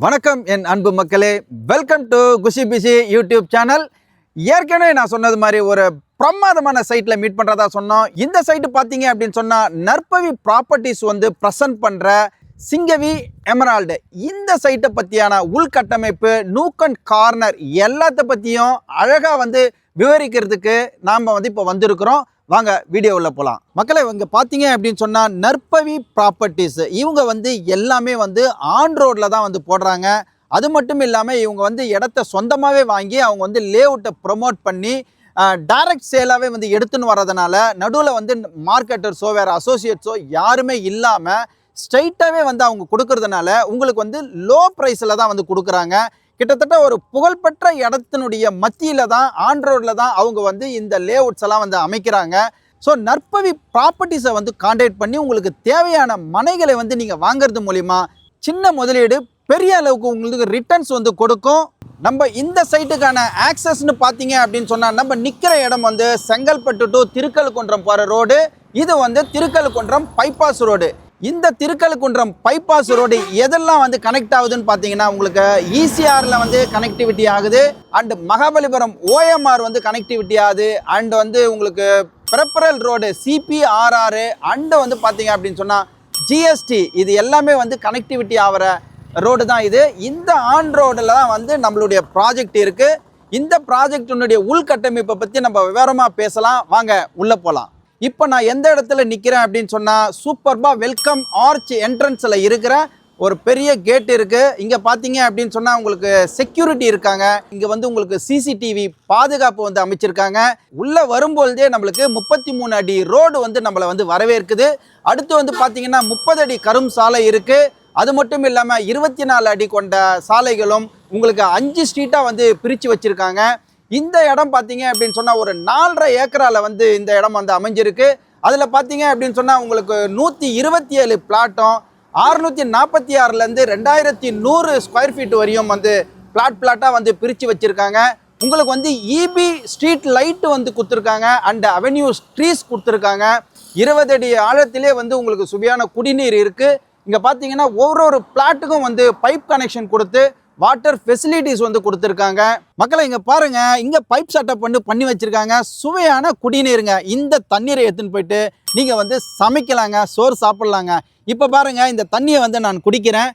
வணக்கம் என் அன்பு மக்களே, welcome to Khushi Bishi YouTube channel. ஏற்கனவே நான் சொன்னது மாதிரி ஒரு பிரமாதமான சைட்டில் மீட் பண்ணுறதா சொன்னோம். இந்த சைட்டு பார்த்தீங்க அப்படின்னு சொன்னால் நற்பவி ப்ராப்பர்ட்டிஸ் வந்து ப்ரெசன்ட் பண்ணுற சிங்கவி எமரால்டு. இந்த சைட்டை பற்றியான உள்கட்டமைப்பு, நூக் அண்ட் கார்னர் எல்லாத்த பற்றியும் அழகாக வந்து விவரிக்கிறதுக்கு நாம் வந்து இப்போ வந்திருக்கிறோம். வாங்க வீடியோவில் போகலாம். மக்களை இங்கே பார்த்தீங்க அப்படின்னு சொன்னால் நற்பவி ப்ராப்பர்ட்டிஸ் இவங்க வந்து எல்லாமே வந்து ஆன் ரோடில் தான் வந்து போடுறாங்க. அது மட்டும் இல்லாமல் இவங்க வந்து இடத்த சொந்தமாகவே வாங்கி அவங்க வந்து லேஅவுட்டை ப்ரொமோட் பண்ணி டைரக்ட் சேலாகவே வந்து எடுத்துன்னு வர்றதுனால நடுவில் வந்து மார்க்கெட்டர்ஸோ வேறு அசோசியேட்ஸோ யாருமே இல்லாமல் ஸ்ட்ரைட்டாகவே வந்து அவங்க கொடுக்கறதுனால உங்களுக்கு வந்து லோ ப்ரைஸில் தான் வந்து கொடுக்குறாங்க. கிட்டத்தட்ட ஒரு புகழ்பெற்ற இடத்தினுடைய மத்தியில் தான், ஆன் ரோடில் தான் அவங்க வந்து இந்த லேஅவுட்ஸ் எல்லாம் வந்து அமைக்கிறாங்க. ஸோ நற்பவி ப்ராப்பர்ட்டிஸை வந்து கான்டாக்ட் பண்ணி உங்களுக்கு தேவையான மனைகளை வந்து நீங்கள் வாங்குறது மூலிமா சின்ன முதலீடு பெரிய அளவுக்கு உங்களுக்கு ரிட்டர்ன்ஸ் வந்து கொடுக்கும். நம்ம இந்த சைட்டுக்கான ஆக்சஸ்ன்னு பார்த்தீங்க அப்படின்னு சொன்னால் நம்ம நிற்கிற இடம் வந்து செங்கல்பட்டு டு திருக்கழுக்குன்றம் போகிற ரோடு. இது வந்து திருக்கழுக்குன்றம் பைபாஸ் ரோடு. இந்த திருக்கழுக்குன்றம் பைபாஸ் ரோடு எதெல்லாம் வந்து கனெக்ட் ஆகுதுன்னு பார்த்தீங்கன்னா உங்களுக்கு ஈசிஆரில் வந்து கனெக்டிவிட்டி ஆகுது, அண்டு மகாபலிபுரம் ஓஎம்ஆர் வந்து கனெக்டிவிட்டி ஆகுது, அண்டு வந்து உங்களுக்கு பிரப்பரல் ரோடு சிபிஆர்ஆர் அண்டு வந்து பார்த்தீங்க அப்படின்னு சொன்னால் ஜிஎஸ்டி, இது எல்லாமே வந்து கனெக்டிவிட்டி ஆகிற ரோடு தான் இது. இந்த ஆன் ரோடில் தான் வந்து நம்மளுடைய ப்ராஜெக்ட் இருக்குது. இந்த ப்ராஜெக்டினுடைய உள்கட்டமைப்பை பற்றி நம்ம விவரமாக பேசலாம். வாங்க உள்ளே போகலாம். இப்போ நான் எந்த இடத்துல நிற்கிறேன் அப்படின்னு சொன்னால் சூப்பர்பாக வெல்கம் ஆர்ச் என்ட்ரன்ஸில் இருக்கிற ஒரு பெரிய கேட் இருக்குது. இங்கே பார்த்தீங்க அப்படின்னு சொன்னால் உங்களுக்கு செக்யூரிட்டி இருக்காங்க. இங்கே வந்து உங்களுக்கு சிசிடிவி பாதுகாப்பு வந்து அமைச்சிருக்காங்க. உள்ளே வரும்பொழுதே நம்மளுக்கு 33 அடி ரோடு வந்து நம்மளை வந்து வரவேற்குது. அடுத்து வந்து பார்த்தீங்கன்னா 30 அடி கரும் சாலை இருக்குது. அது மட்டும் இல்லாமல் 24 அடி கொண்ட சாலைகளும் உங்களுக்கு 5 ஸ்ட்ரீட்டாக வந்து பிரித்து வச்சுருக்காங்க. இந்த இடம் பார்த்தீங்க அப்படின்னு சொன்னால் ஒரு 4.5 ஏக்கரால் வந்து இந்த இடம் வந்து அமைஞ்சிருக்கு. அதில் பார்த்தீங்க அப்படின்னு சொன்னால் உங்களுக்கு 127 பிளாட்டும் 646லேருந்து 2100 ஸ்கொயர் ஃபீட் வரையும் வந்து பிளாட்டாக வந்து பிரித்து வச்சுருக்காங்க. உங்களுக்கு வந்து இபி ஸ்ட்ரீட் லைட்டு வந்து கொடுத்துருக்காங்க, அண்ட் அவென்யூ ட்ரீஸ் கொடுத்துருக்காங்க. 20 அடி ஆழத்திலே வந்து உங்களுக்கு சுவையான குடிநீர் இருக்குது. இங்கே பார்த்தீங்கன்னா ஒவ்வொரு பிளாட்டுக்கும் வந்து பைப் கனெக்ஷன் கொடுத்து வாட்டர் ஃபெசிலிட்டிஸ் வந்து கொடுத்துருக்காங்க. மக்களை இங்கே பாருங்கள், இங்கே பைப் செட்டப் பண்ணி வச்சுருக்காங்க. சுவையான குடிநீருங்க. இந்த தண்ணீரை எடுத்துன்னு போயிட்டு நீங்கள் வந்து சமைக்கலாங்க, சோறு சாப்பிட்லாங்க. இப்போ பாருங்கள், இந்த தண்ணியை வந்து நான் குடிக்கிறேன்.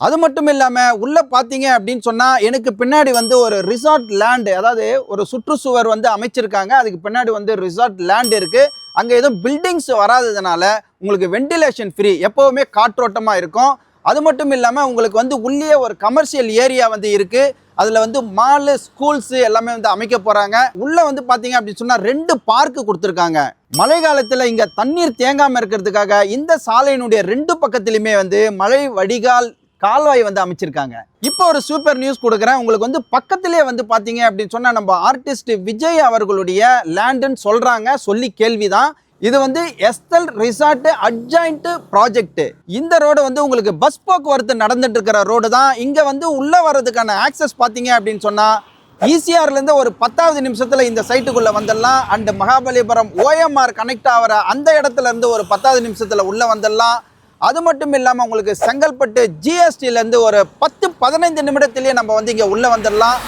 அது மட்டும் இல்லாமல் உள்ளே பார்த்தீங்க அப்படின்னு சொன்னால் எனக்கு பின்னாடி வந்து ஒரு ரிசார்ட் லேண்டு, அதாவது ஒரு சுற்றுச்சுவர் வந்து அமைச்சிருக்காங்க. அதுக்கு பின்னாடி வந்து ரிசார்ட் லேண்ட் இருக்குது. அங்கே எதுவும் பில்டிங்ஸ் வராததுனால உங்களுக்கு வெண்டிலேஷன் ஃப்ரீ, எப்போவுமே காற்றோட்டமாக இருக்கும். அது மட்டும் இல்லாமல் உங்களுக்கு வந்து உள்ளே ஒரு கமர்ஷியல் ஏரியா வந்து இருக்குது. அதில் வந்து மாலு, ஸ்கூல்ஸு எல்லாமே வந்து அமைக்க போகிறாங்க. உள்ளே வந்து பார்த்தீங்க அப்படின்னு சொன்னால் 2 பார்க்கு கொடுத்துருக்காங்க. மழை காலத்தில் இங்கே தண்ணீர் தேங்காமல் இருக்கிறதுக்காக இந்த சாலையினுடைய 2 பக்கத்துலையுமே வந்து மழை வடிகால் கால்வாய் வந்து அமைச்சிருக்காங்க. இப்போ ஒரு சூப்பர் நியூஸ் கொடுக்குறேன் உங்களுக்கு. வந்து பக்கத்திலே வந்து பார்த்தீங்க அப்படின்னு சொன்னால் நம்ம ஆர்டிஸ்ட் விஜய் அவர்களுடைய லேண்டுன்னு சொல்கிறாங்க, சொல்லி கேள்விதான். இது வந்து எஸ்தல் ரிசார்ட் அட்ஜாயிண்ட் ப்ராஜெக்ட். இந்த ரோடு வந்து உங்களுக்கு பஸ் போக்குவரத்து நடந்துட்டு இருக்கிற ரோடு தான். இங்கே வந்து உள்ளே வர்றதுக்கான ஆக்சஸ் பார்த்தீங்க அப்படின்னு சொன்னால் ஈசிஆர்லேருந்து ஒரு 10வது நிமிஷத்தில் இந்த சைட்டுக்குள்ளே வந்துடலாம். அண்டு மகாபலிபுரம் ஓஎம்ஆர் கனெக்ட் ஆகிற அந்த இடத்துல இருந்து ஒரு 10வது நிமிஷத்தில் உள்ளே வந்துடலாம். அது மட்டும் இல்லாமல் உங்களுக்கு செங்கல்பட்டு ஜிஎஸ்டிலேருந்து ஒரு 10-15 நிமிடத்திலேயே நம்ம வந்து இங்கே உள்ளே வந்துடலாம்.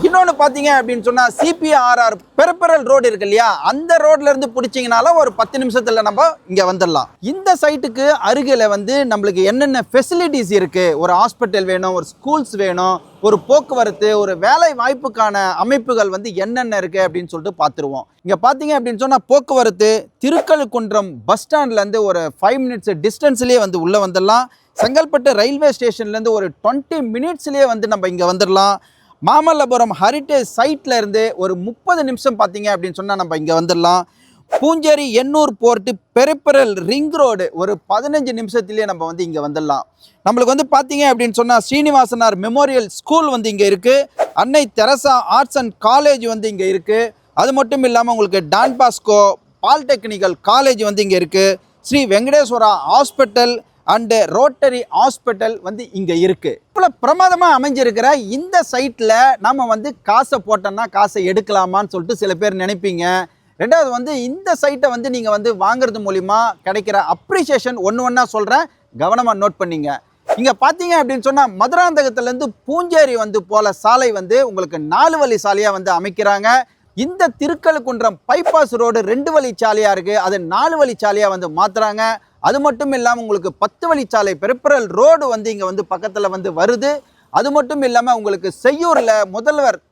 இன்னொன்று பார்த்தீங்க அப்படின்னு சொன்னால் சிபிஆர்ஆர் பெரப்பரல் ரோடு இருக்கு இல்லையா, அந்த ரோட்லேருந்து பிடிச்சிங்கனாலும் ஒரு 10 நிமிஷத்தில் நம்ம இங்கே வந்துடலாம். இந்த சைட்டுக்கு அருகில் வந்து நம்மளுக்கு என்னென்ன ஃபெசிலிட்டிஸ் இருக்குது, ஒரு ஹாஸ்பிட்டல் வேணும், ஒரு ஸ்கூல்ஸ் வேணும், ஒரு போக்குவரத்து, ஒரு வேலை வாய்ப்புக்கான அமைப்புகள் வந்து என்னென்ன இருக்குது அப்படின்னு சொல்லிட்டு பார்த்துருவோம். இங்கே பார்த்தீங்க அப்படின்னு சொன்னால் போக்குவரத்து திருக்கழுக்குன்றம் பஸ் ஸ்டாண்ட்லேருந்து ஒரு 5 மினிட்ஸ் டிஸ்டன்ஸ்லேயே வந்து உள்ளே வந்துடலாம். செங்கல்பட்டு ரயில்வே ஸ்டேஷன்லேருந்து ஒரு 20 மினிட்ஸ்லேயே வந்து நம்ம இங்கே வந்துடலாம். மாமல்லபுரம் ஹெரிட்டேஜ் சைட்டில் இருந்து ஒரு 30 நிமிஷம் பார்த்தீங்க அப்படின்னு சொன்னால் நம்ம இங்கே வந்துடலாம். Poonjeri Ennore port peripheral ring road ஒரு 15 நிமிஷத்துலேயே நம்ம வந்து இங்கே வந்துடலாம். நம்மளுக்கு வந்து பார்த்தீங்க அப்படின்னு சொன்னால் ஸ்ரீனிவாசனார் மெமோரியல் ஸ்கூல் வந்து இங்கே இருக்குது. அன்னை தெரசா ஆர்ட்ஸ் அண்ட் காலேஜ் வந்து இங்கே இருக்குது. அது மட்டும் இல்லாமல் உங்களுக்கு டான் பாஸ்கோ பாலிடெக்னிக்கல் காலேஜ் வந்து இங்கே இருக்குது. Sri Venkateswara hospital and Rotary hospital வந்து இங்கே இருக்குது. இவ்வளோ பிரமாதமாக அமைஞ்சிருக்கிற இந்த சைட்டில் நம்ம வந்து காசை போட்டோன்னா காசை எடுக்கலாமான்னு சொல்லிட்டு சில பேர் நினைப்பீங்க. ரெண்டாவது வந்து இந்த சைட்டை வந்து நீங்கள் வந்து வாங்குறது மூலிமா கிடைக்கிற அப்ரிசியேஷன் ஒன்று சொல்கிறேன், கவனமாக நோட் பண்ணிங்க. இங்கே பார்த்தீங்க அப்படின்னு சொன்னால் மதுராந்தகத்துலேருந்து பூஞ்சேரி வந்து போல சாலை வந்து உங்களுக்கு 4 வழி சாலையாக வந்து அமைக்கிறாங்க. இந்த திருக்கழுக்குன்றம் பைபாஸ் ரோடு 2 வழி சாலையாக இருக்குது, அது 4 வழி சாலையாக வந்து மாற்றுறாங்க. அது மட்டும் இல்லாமல் உங்களுக்கு 10 வழிச்சாலை பெருப்பரல் ரோடு வந்து இங்கே வந்து பக்கத்தில் வந்து வருது. அது மட்டும் இல்லாமல் உங்களுக்கு செய்யூரில்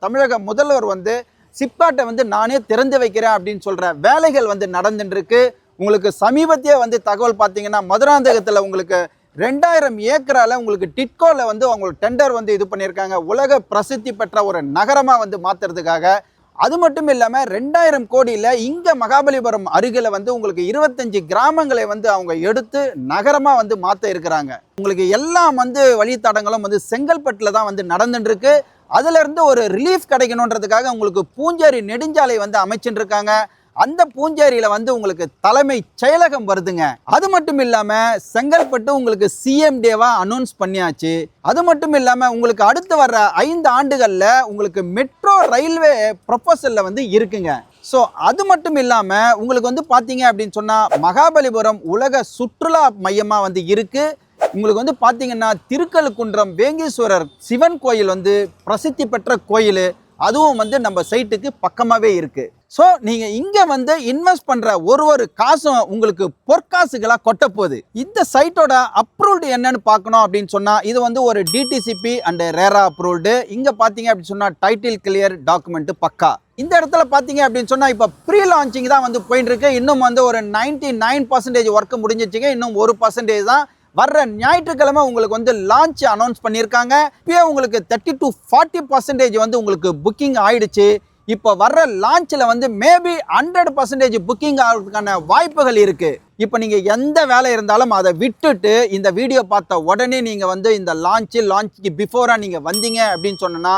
தமிழக முதல்வர் வந்து சிப்காட்டை வந்து நானே திறந்து வைக்கிறேன் அப்படின்னு சொல்கிற வேலைகள் வந்து நடந்துட்டுருக்கு. உங்களுக்கு சமீபத்திய வந்து தகவல் பார்த்தீங்கன்னா மதுராந்தகத்தில் உங்களுக்கு 2000 ஏக்கரால் உங்களுக்கு டிட்கோவில் வந்து அவங்களுக்கு டெண்டர் வந்து இது பண்ணியிருக்காங்க, உலக பிரசித்தி பெற்ற ஒரு நகரமாக வந்து மாற்றுறதுக்காக. அது மட்டும் இல்லாமல் 2000 கோடியில் இங்கே மகாபலிபுரம் அருகில் வந்து உங்களுக்கு 25 கிராமங்களை வந்து அவங்க எடுத்து நகரமாக வந்து மாற்ற இருக்கிறாங்க. உங்களுக்கு எல்லாம் வந்து வழித்தடங்களும் வந்து செங்கல்பட்டில் தான் வந்து நடந்துட்டுருக்கு. அதிலிருந்து ஒரு ரிலீஃப் கிடைக்கணுன்றதுக்காக உங்களுக்கு பூஞ்சேரி நெடுஞ்சாலை வந்து அமைச்சுட்டு இருக்காங்க. அந்த பூஞ்சேரியில் வந்து உங்களுக்கு தலைமை செயலகம் வருதுங்க. அது மட்டும் இல்லாமல் செங்கல்பட்டு உங்களுக்கு சிஎம் டேவாக அனௌன்ஸ் பண்ணியாச்சு. அது மட்டும் இல்லாமல் உங்களுக்கு அடுத்து வர்ற 5 ஆண்டுகளில் உங்களுக்கு மெட்ரோ ரயில்வே ப்ரொபோசலில் வந்து இருக்குங்க. ஸோ அது மட்டும் இல்லாமல் உங்களுக்கு வந்து பார்த்தீங்க அப்படின்னு சொன்னால் மகாபலிபுரம் உலக சுற்றுலா மையமாக வந்து இருக்குது. உங்களுக்கு வந்து பார்த்தீங்கன்னா திருக்கழுக்குன்றம் வேங்கீஸ்வரர் சிவன் கோயில் வந்து பிரசித்தி பெற்ற கோயில், அதுவும் வந்து நம்ம சைட்டுக்கு பக்கமாகவே இருக்குது. ஸோ நீங்கள் இங்கே வந்து இன்வெஸ்ட் பண்ணுற ஒரு காசும் உங்களுக்கு பொற்காசுகளாக கொட்ட போகுது. இந்த சைட்டோட அப்ரூவ்டு என்னன்னு பார்க்கணும் அப்படின்னு சொன்னால் இது வந்து ஒரு டிடிசிபி அண்ட் ரேரா அப்ரூவ்டு. இங்கே பார்த்தீங்க அப்படின்னு சொன்னால் டைட்டில் கிளியர், டாக்குமெண்ட்டு பக்கா. இந்த இடத்துல பார்த்தீங்க அப்படின்னு சொன்னால் இப்போ ப்ரீ லான்ச்சிங் தான் வந்து போயிட்டு இருக்கு. இன்னும் வந்து ஒரு 99% ஒர்க்கு முடிஞ்சிச்சுங்க. இன்னும் 1% தான். வர்ற ஞாயிற்றுக்கிழமை உங்களுக்கு வந்து லான்ச் அனௌன்ஸ் பண்ணியிருக்காங்க. இப்போயே உங்களுக்கு 30 to 40% வந்து உங்களுக்கு புக்கிங் ஆயிடுச்சு. இப்போ வர்ற லான்ச்சில் வந்து மேபி 100% புக்கிங் ஆகிறதுக்கான வாய்ப்புகள் இருக்குது. இப்போ நீங்கள் எந்த வேலை இருந்தாலும் அதை விட்டுட்டு இந்த வீடியோ பார்த்த உடனே நீங்கள் வந்து இந்த லான்ச்சுக்கு பிஃபோராக நீங்கள் வந்தீங்க அப்படின்னு சொன்னோன்னா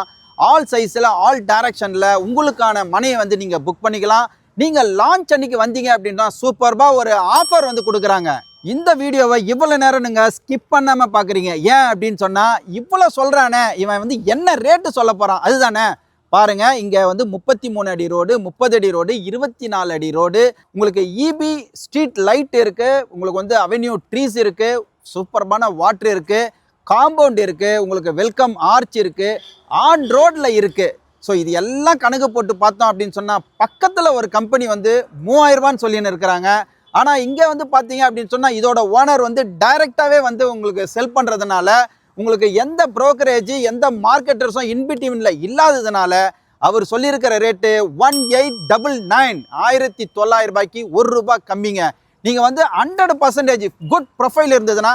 ஆல் சைஸில் ஆல் டைரக்ஷனில் உங்களுக்கான மனையை வந்து நீங்கள் புக் பண்ணிக்கலாம். நீங்கள் லான்ச் அன்னைக்கு வந்தீங்க அப்படின்னா சூப்பர்பாக ஒரு ஆஃபர் வந்து கொடுக்குறாங்க. இந்த வீடியோவை இவ்வளோ நேரம் நீங்கள் ஸ்கிப் பண்ணாமல் பார்க்குறீங்க. ஏன் அப்படின்னு சொன்னால் இவ்வளோ சொல்கிறானே இவன் வந்து என்ன ரேட்டு சொல்ல போகிறான் அதுதானே. பாருங்க, இங்கே வந்து 33 அடி ரோடு, 30 அடி ரோடு, 24 அடி ரோடு, உங்களுக்கு இபி ஸ்ட்ரீட் லைட் இருக்குது, உங்களுக்கு வந்து அவென்யூ ட்ரீஸ் இருக்குது, சூப்பர்பான வாட்ரு இருக்குது, காம்பவுண்ட் இருக்குது, உங்களுக்கு வெல்கம் ஆர்ச் இருக்குது, ஆன் ரோடில் இருக்குது. ஸோ இது எல்லாம் கணக்கு போட்டு பார்த்தோம் அப்படின்னு சொன்னால் பக்கத்தில் ஒரு கம்பெனி வந்து 3000 ரூபான்னு சொல்லின்னு இருக்கிறாங்க. ஆனால் இங்கே வந்து பார்த்தீங்க அப்படின்னு சொன்னால் இதோட ஓனர் வந்து டைரெக்டாகவே வந்து உங்களுக்கு செல் பண்ணுறதுனால உங்களுக்கு எந்த புரோக்கரேஜ் எந்த மார்க்கெட்டர்ஸும் இன்பிட்வீனில் இல்லாததுனால அவர் சொல்லியிருக்கிற ரேட்டு 1899, 1900 ரூபாய்க்கு ₹1 கம்மிங்க. நீங்கள் வந்து 100% குட் ப்ரொஃபைல் இருந்ததுன்னா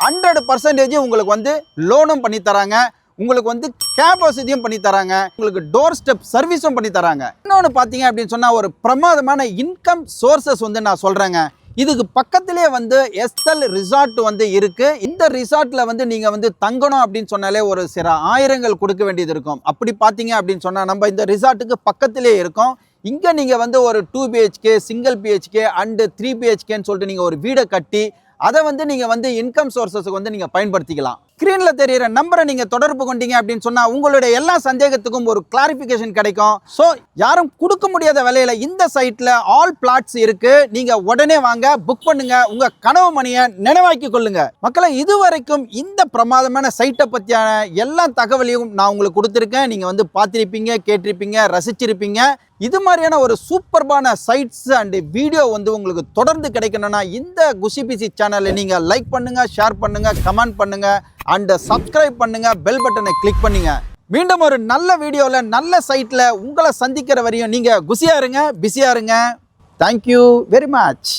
100% உங்களுக்கு வந்து லோனும் பண்ணி தராங்க, உங்களுக்கு வந்து கேப் வசதியும் பண்ணி தராங்க, உங்களுக்கு டோர் ஸ்டெப் சர்வீஸும் பண்ணி தராங்க. இன்னொன்று பார்த்தீங்க அப்படின்னு சொன்னால் ஒரு பிரமாதமான இன்கம் சோர்சஸ் வந்து நான் சொல்கிறேங்க. இதுக்கு பக்கத்திலே வந்து எஸ்எல் ரிசார்ட் வந்து இருக்குது. இந்த ரிசார்ட்டில் வந்து நீங்கள் வந்து தங்கணும் அப்படின்னு சொன்னாலே ஒரு சில ஆயிரங்கள் கொடுக்க வேண்டியது இருக்கும். அப்படி பார்த்தீங்க அப்படின்னு சொன்னால் நம்ம இந்த ரிசார்ட்டுக்கு பக்கத்திலே இருக்கோம். இங்கே நீங்கள் வந்து ஒரு 2 BHK, சிங்கிள் BHK அண்டு 3 BHKன்னு சொல்லிட்டு நீங்கள் ஒரு வீடை கட்டி அதை வந்து நீங்கள் வந்து இன்கம் சோர்ஸஸுக்கு வந்து நீங்கள் பயன்படுத்திக்கலாம். ஸ்க்ரீனில் தெரிகிற நம்பரை நீங்கள் தொடர்பு கொண்டீங்க அப்படின்னு சொன்னால் உங்களுடைய எல்லா சந்தேகத்துக்கும் ஒரு கிளாரிஃபிகேஷன் கிடைக்கும். ஸோ யாரும் கொடுக்க முடியாத விலையில் இந்த சைட்டில் ஆல் பிளாட்ஸ் இருக்குது. நீங்கள் உடனே வாங்க, புக் பண்ணுங்க, உங்கள் கனவு மணியை நினைவாக்கி கொள்ளுங்க. மக்களை இதுவரைக்கும் இந்த பிரமாதமான சைட்டை பற்றியான எல்லா தகவலையும் நான் உங்களுக்கு கொடுத்துருக்கேன். நீங்கள் வந்து பார்த்துருப்பீங்க, கேட்டிருப்பீங்க, ரசிச்சிருப்பீங்க. இது மாதிரியான ஒரு சூப்பர்பான சைட்ஸ் அண்ட் வீடியோ வந்து உங்களுக்கு தொடர்ந்து கிடைக்கணும்னா இந்த குஷிபிசி சேனலை நீங்கள் லைக் பண்ணுங்கள், ஷேர் பண்ணுங்கள், கமெண்ட் பண்ணுங்கள் அண்ட் சப்ஸ்கிரைப் பண்ணுங்கள், பெல் பட்டனை கிளிக் பண்ணுங்க. மீண்டும் ஒரு நல்ல வீடியோவில் நல்ல சைட்டில் உங்களை சந்திக்கிற வரையும் நீங்கள் குஷியாக இருங்க, பிஸியாக இருங்க. Thank you very much.